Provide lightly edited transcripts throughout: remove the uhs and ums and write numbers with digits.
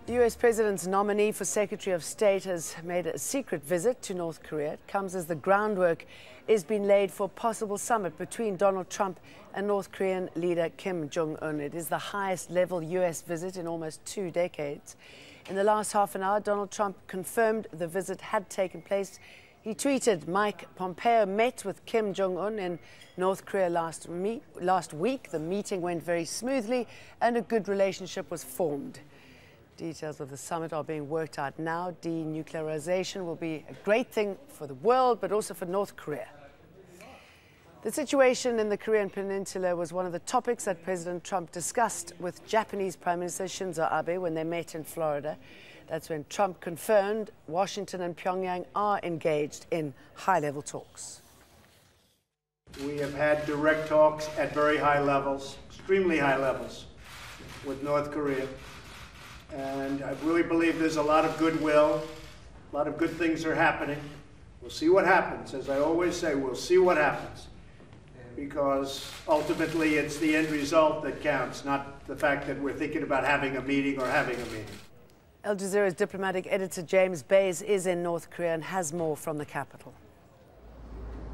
The US President's nominee for Secretary of State has made a secret visit to North Korea. It comes as the groundwork is being laid for a possible summit between Donald Trump and North Korean leader Kim Jong-un. It is the highest level US visit in almost 2 decades. In the last half an hour, Donald Trump confirmed the visit had taken place. He tweeted, Mike Pompeo met with Kim Jong-un in North Korea last week. The meeting went very smoothly and a good relationship was formed. Details of the summit are being worked out now. Denuclearization will be a great thing for the world, but also for North Korea. The situation in the Korean Peninsula was one of the topics that President Trump discussed with Japanese Prime Minister Shinzo Abe when they met in Florida. That's when Trump confirmed Washington and Pyongyang are engaged in high-level talks. We have had direct talks at very high levels, extremely high levels, with North Korea. And I really believe there's a lot of goodwill, a lot of good things are happening. We'll see what happens. As I always say, we'll see what happens. Because ultimately it's the end result that counts, not the fact that we're thinking about having a meeting or having a meeting. Al Jazeera's diplomatic editor James Bays is in North Korea and has more from the capital.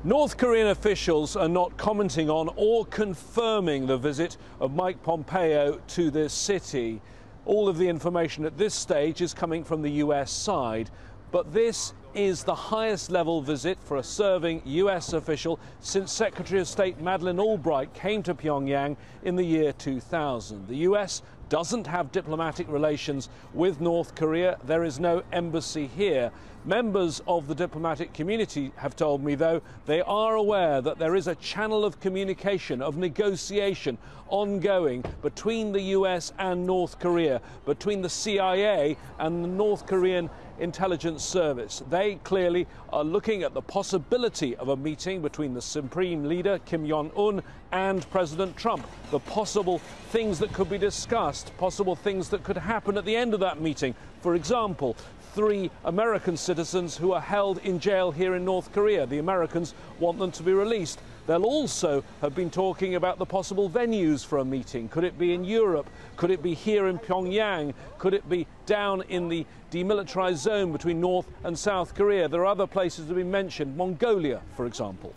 North Korean officials are not commenting on or confirming the visit of Mike Pompeo to this city. All of the information at this stage is coming from the US side, but this is the highest level visit for a serving US official since Secretary of State Madeleine Albright came to Pyongyang in the year 2000. The US doesn't have diplomatic relations with North Korea. There is no embassy here. Members of the diplomatic community have told me, though, they are aware that there is a channel of communication, of negotiation ongoing between the US and North Korea, between the CIA and the North Korean intelligence service. They clearly are looking at the possibility of a meeting between the supreme leader, Kim Jong-un, and President Trump. The possible things that could be discussed, possible things that could happen at the end of that meeting. For example, 3 American citizens who are held in jail here in North Korea. The Americans want them to be released. They'll also have been talking about the possible venues for a meeting. Could it be in Europe? Could it be here in Pyongyang? Could it be down in the demilitarized zone between North and South Korea? There are other places that have been mentioned, Mongolia, for example.